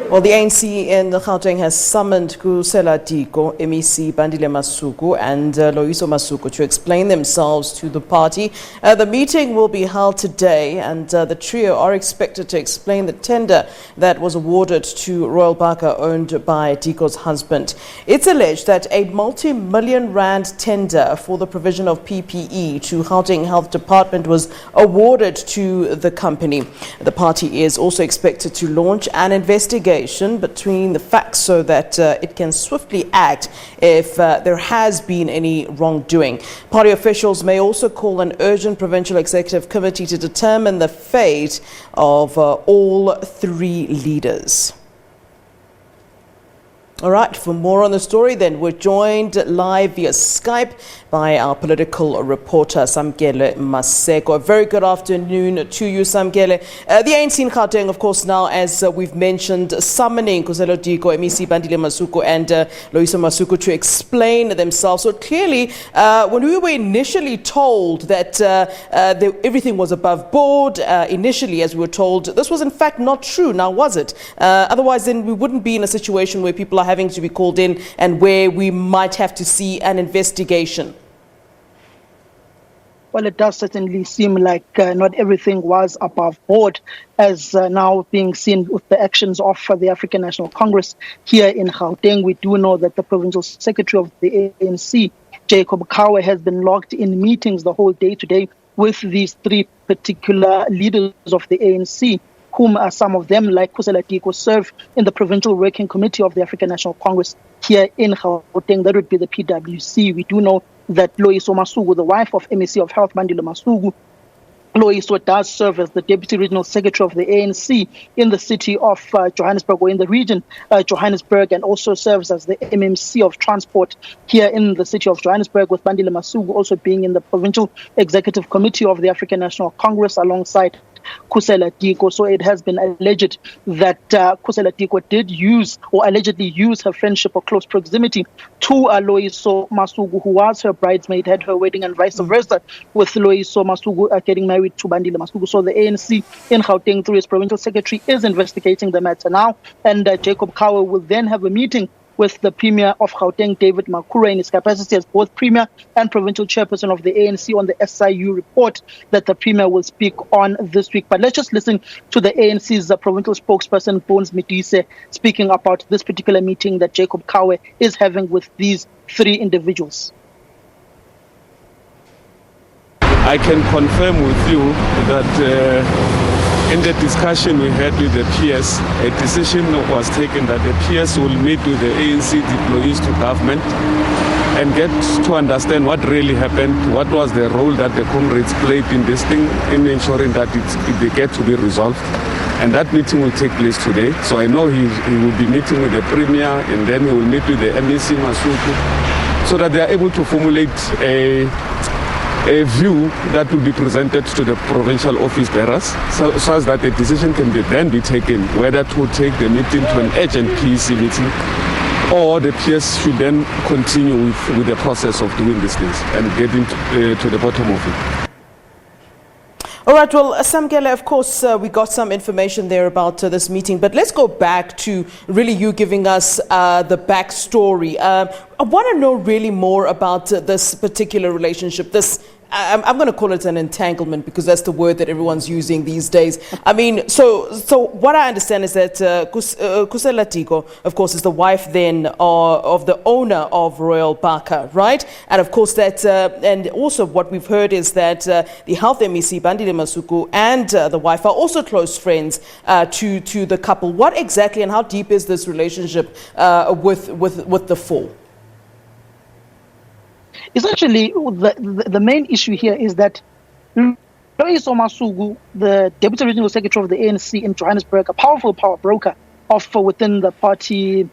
Well, the ANC in Gauteng has summoned Khusela Diko, MEC Bandile Masuku and Loyiso Masuku to explain themselves to the party. The meeting will be held today and the trio are expected to explain the tender that was awarded to Royal Bhaca owned by Diko's husband. It's alleged that a multi-million rand tender for the provision of PPE to Gauteng Health Department was awarded to the company. The party is also expected to launch an investigation between the facts so that it can swiftly act if there has been any wrongdoing. Party officials may also call an urgent provincial executive committee to determine the fate of all three leaders. All right, for more on the story, then we're joined live via Skype by our political reporter, Samkele Maseko. A very good afternoon to you, Samkele. The ANC in Gauteng, of course, now, as we've mentioned, summoning Khusela Diko, MEC Bandile Masuku and Loyiso Masuku to explain themselves. So clearly, when we were initially told that everything was above board, initially, as we were told, this was in fact not true. Now, was it? Otherwise, then we wouldn't be in a situation where people are having to be called in and where we might have to see an investigation. Well, it does certainly seem like not everything was above board, as now being seen with the actions of the African National Congress here in Gauteng. We do know that the Provincial Secretary of the ANC, Jacob Kawe, has been locked in meetings the whole day today with these three particular leaders of the ANC, whom some of them, like Khusela Diko, serve in the Provincial Working Committee of the African National Congress here in Gauteng. That would be the PWC. We do know that Loyiso Masuku, the wife of MEC of Health Bandile Masuku, Loyiso does serve as the Deputy Regional Secretary of the ANC in the city of Johannesburg, or in the region Johannesburg, and also serves as the MMC of Transport here in the city of Johannesburg, with Bandile Masuku also being in the Provincial Executive Committee of the African National Congress alongside Khusela Diko. So it has been alleged that Khusela Diko did use, or allegedly use, her friendship or close proximity to Loyiso Masuku, who was her bridesmaid, had her wedding, and vice versa, with Loyiso Masuku getting married to Bandile Masuku. So the ANC in Gauteng, through its provincial secretary, is investigating the matter now, and Jacob Kawe will then have a meeting with the Premier of Gauteng, David Makura, in his capacity as both Premier and Provincial Chairperson of the ANC, on the SIU report that the Premier will speak on this week. But let's just listen to the ANC's provincial spokesperson, Bones Midise, speaking about this particular meeting that Jacob Kawe is having with these three individuals. I can confirm with you that in the discussion we had with the PS, a decision was taken that the PS will meet with the ANC deployees to government and get to understand what really happened, what was the role that the comrades played in this thing, in ensuring that it get to be resolved. And that meeting will take place today. So I know he will be meeting with the Premier, and then he will meet with the MEC Masuku, so that they are able to formulate a view that will be presented to the provincial office bearers, so as that a decision can then be taken whether to take the meeting to an urgent PEC meeting, or the PS should then continue with the process of doing these things and getting to the bottom of it. All right, well, Samkele, of course, we got some information there about this meeting, but let's go back to really you giving us the backstory. I want to know really more about this particular relationship, this I'm going to call it an entanglement because that's the word that everyone's using these days. I mean, so what I understand is that Khusela Diko, of course, is the wife then of the owner of Royal Bhaca, right? And of course that, and also what we've heard is that the health MEC Bandile Masuku and the wife are also close friends to the couple. What exactly and how deep is this relationship with the four? Essentially, the main issue here is that Loyiso Masuku, the Deputy Regional Secretary of the ANC in Johannesburg, a powerful power broker of within the party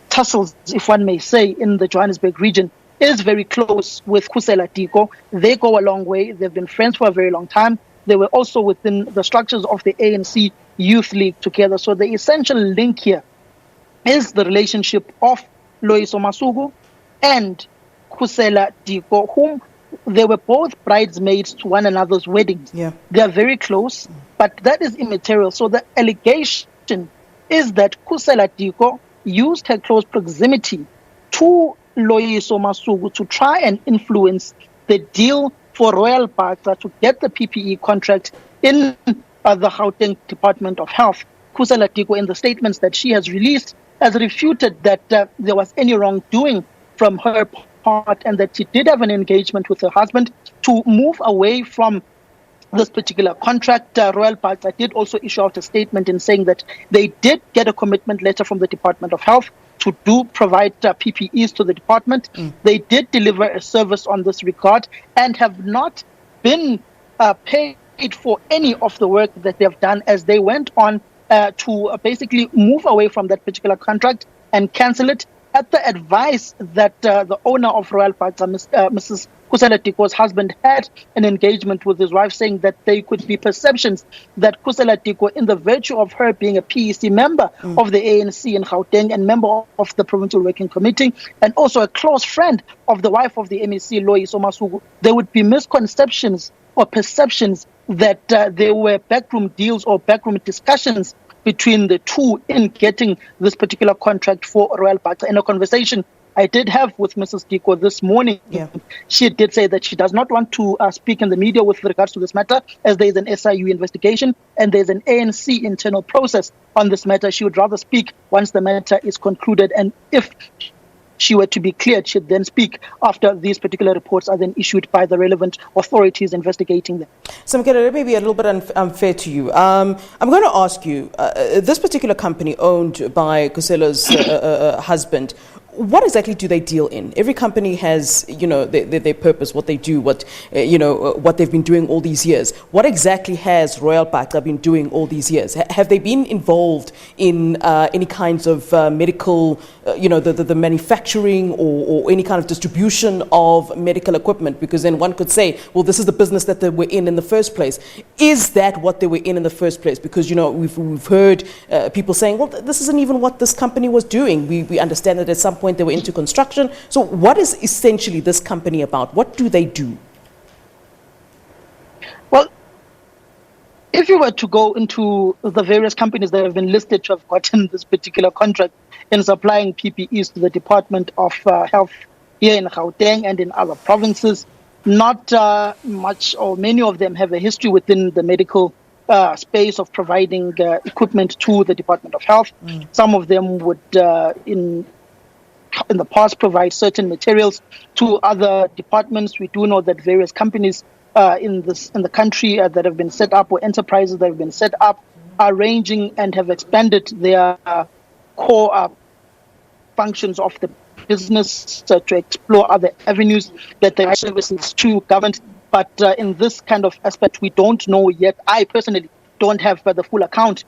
tussles, if one may say, in the Johannesburg region, is very close with Khusela Diko. They go a long way. They've been friends for a very long time. They were also within the structures of the ANC Youth League together. So the essential link here is the relationship of Loyiso Masuku and Khusela Diko, whom they were both bridesmaids to one another's weddings. Yeah. They are very close, but that is immaterial. So the allegation is that Khusela Diko used her close proximity to Loyiso Masuku to try and influence the deal for Royal Bhaca to get the PPE contract in the Gauteng Department of Health. Khusela Diko, in the statements that she has released, has refuted that there was any wrongdoing from her part and that she did have an engagement with her husband to move away from this particular contract. Royal Bhaca did also issue out a statement in saying that they did get a commitment letter from the Department of Health to do provide PPEs to the department. They did deliver a service on this regard and have not been paid for any of the work that they've done, as they went on to basically move away from that particular contract and cancel it at the advice that the owner of Royal Bhaca, Mrs. Khusela Diko's husband, had an engagement with his wife, saying that there could be perceptions that Khusela Diko, in the virtue of her being a PEC member of the ANC in Gauteng and member of the Provincial Working Committee, and also a close friend of the wife of the MEC, Loyiso Masuku, there would be misconceptions or perceptions that there were backroom deals or backroom discussions between the two in getting this particular contract for Royal Bhaca. In a conversation I did have with Mrs. Diko this morning, she did say that she does not want to speak in the media with regards to this matter, as there is an SIU investigation and there's an ANC internal process on this matter. She would rather speak once the matter is concluded, and if she were to be cleared, she'd then speak after these particular reports are then issued by the relevant authorities investigating them. Samkele, it may be a little bit unfair to you. I'm going to ask you, this particular company owned by Khusela's husband, what exactly do they deal in? Every company has, their purpose, what they do, what they've been doing all these years. What exactly has Royal Bhaca been doing all these years? Have they been involved in any kinds of medical, the manufacturing or any kind of distribution of medical equipment? Because then one could say, well, this is the business that they were in the first place. Is that what they were in the first place? Because, we've heard people saying, well, this isn't even what this company was doing. We understand that at some point they were into construction. So what is essentially this company about? What do they do? Well, if you were to go into the various companies that have been listed to have gotten this particular contract in supplying PPEs to the Department of Health here in Gauteng and in other provinces, not much or many of them have a history within the medical space of providing equipment to the Department of Health. Some of them would in the past provide certain materials to other departments. We do know that various companies in the country that have been set up, or enterprises that have been set up, are ranging and have expanded their core functions of the business to explore other avenues that they are services to government. But in this kind of aspect, we don't know yet. I personally don't have the full account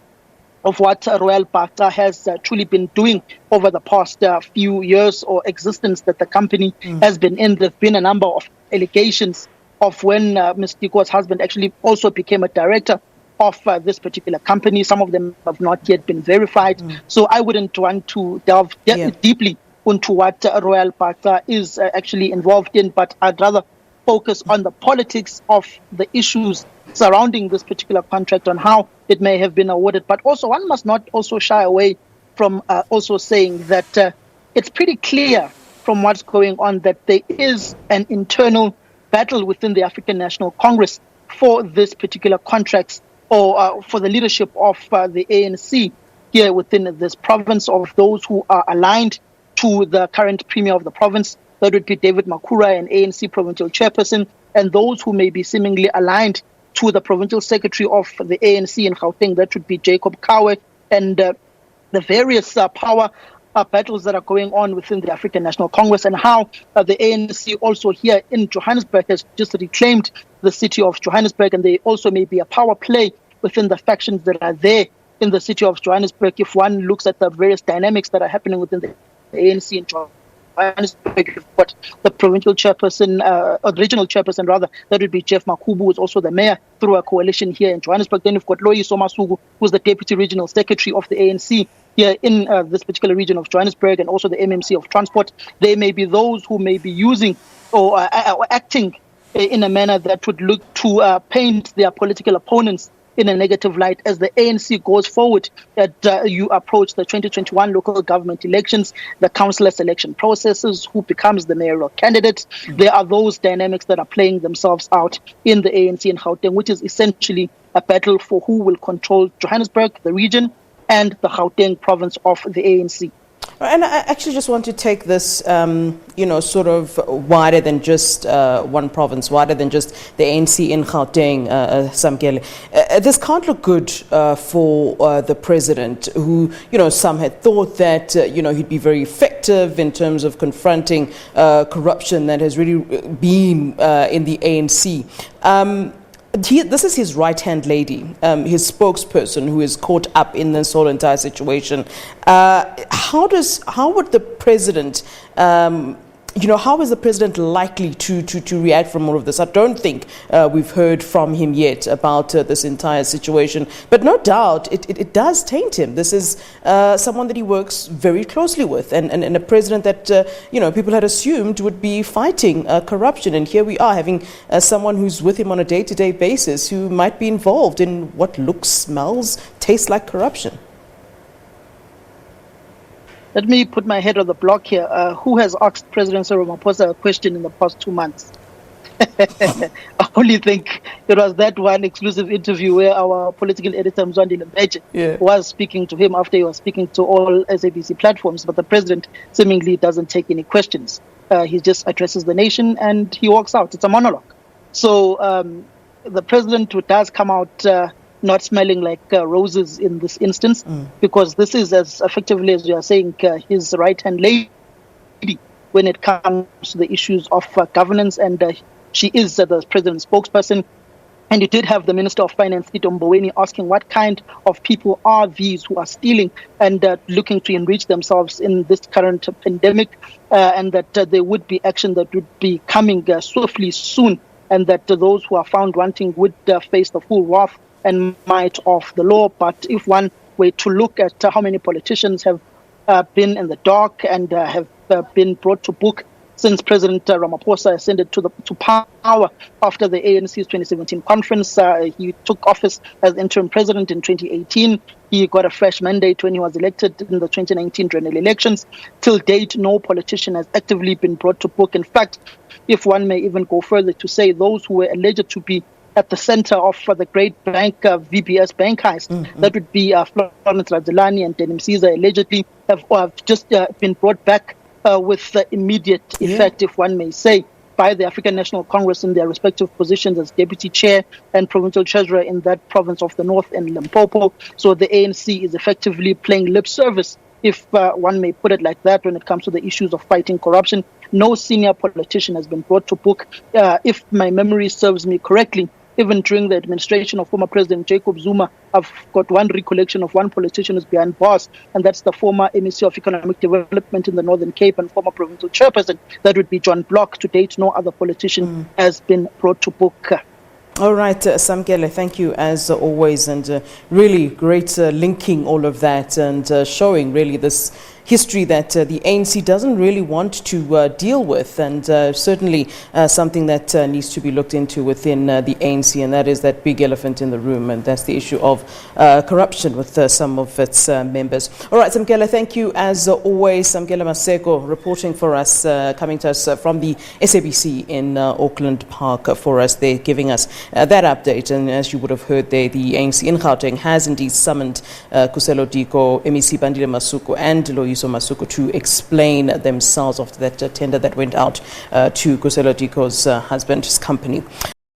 of what Royal Bhaca has truly been doing over the past few years or existence that the company has been in. There have been a number of allegations of when Ms. Diko's husband actually also became a director of this particular company. Some of them have not yet been verified. So I wouldn't want to delve deeply into what Royal Bhaca is actually involved in, but I'd rather focus on the politics of the issues surrounding this particular contract, on how it may have been awarded. But also, one must not also shy away from also saying that it's pretty clear from what's going on that there is an internal battle within the African National Congress for this particular contract, or for the leadership of the ANC here within this province, of those who are aligned to the current premier of the province. That would be David Makura, an ANC provincial chairperson, and those who may be seemingly aligned to the provincial secretary of the ANC in Gauteng. That would be Jacob Kawe, and the various power battles that are going on within the African National Congress, and how the ANC also here in Johannesburg has just reclaimed the city of Johannesburg, and they also may be a power play within the factions that are there in the city of Johannesburg. If one looks at the various dynamics that are happening within the ANC in Johannesburg, you've got the provincial chairperson, or the regional chairperson rather, that would be Jeff Makubu, who is also the mayor through a coalition here in Johannesburg. Then you've got Loyiso Masuku, who's the deputy regional secretary of the ANC here in this particular region of Johannesburg, and also the MMC of Transport. There may be those who may be using or acting in a manner that would look to paint their political opponents in a negative light as the ANC goes forward. You approach the 2021 local government elections, the councillor selection processes, who becomes the mayoral candidate. There are those dynamics that are playing themselves out in the ANC in Gauteng, which is essentially a battle for who will control Johannesburg, the region, and the Gauteng province of the ANC. And I actually just want to take this, sort of wider than just one province, wider than just the ANC in Gauteng, Samkele. This can't look good for the president, who, some had thought that, he'd be very effective in terms of confronting corruption that has really been in the ANC. This is his right-hand lady, his spokesperson, who is caught up in this whole entire situation. How would the president, how is the president likely to react from all of this? I don't think we've heard from him yet about this entire situation, but no doubt it does taint him. This is someone that he works very closely with, and a president that people had assumed would be fighting corruption, and here we are having someone who's with him on a day-to-day basis who might be involved in what looks, smells, tastes like corruption. Let me put my head on the block here. Who has asked President Cyril Ramaphosa a question in the past 2 months? I only think it was that one exclusive interview where our political editor, Bandile, was speaking to him after he was speaking to all SABC platforms, but the president seemingly doesn't take any questions. He just addresses the nation and he walks out. It's a monologue. So the president does come out not smelling like roses in this instance, because this is, as effectively as you are saying, his right-hand lady when it comes to the issues of governance, and she is the president's spokesperson. And you did have the Minister of Finance, Tito Mboweni, asking what kind of people are these who are stealing and looking to enrich themselves in this current pandemic, and that there would be action that would be coming swiftly soon, and that those who are found wanting would face the full wrath and might of the law. But if one were to look at how many politicians have been in the dark and have been brought to book since President Ramaphosa ascended to power after the ANC's 2017 conference. He took office as interim president in 2018. He got a fresh mandate when he was elected in the 2019 general elections. Till date, no politician has actively been brought to book. In fact, if one may even go further to say, those who were alleged to be at the center of the great bank VBS bank heist, that would be Florence Radzelani and Denim Caesar, allegedly have just been brought back with immediate effect, if one may say, by the African National Congress in their respective positions as deputy chair and provincial treasurer in that province of the north and Limpopo. So the ANC is effectively playing lip service, if one may put it like that, when it comes to the issues of fighting corruption. No senior politician has been brought to book. If my memory serves me correctly, even during the administration of former President Jacob Zuma, I've got one recollection of one politician who's behind bars, and that's the former MEC of Economic Development in the Northern Cape and former provincial chairperson. That would be John Block. To date, no other politician has been brought to book. All right, Samkele, thank you as always, and really great linking all of that and showing really this history that the ANC doesn't really want to deal with, and certainly something that needs to be looked into within the ANC, and that is that big elephant in the room, and that's the issue of corruption with some of its members. All right, Samkele, thank you as always. Samkele Maseko reporting for us, coming to us from the SABC in Auckland Park for us. They're giving us that update, and as you would have heard there, the ANC in Gauteng has indeed summoned Khusela Diko, MEC Bandile Masuku and Loyiso Masuku to explain themselves after that tender that went out to Khusela Diko's husband's company.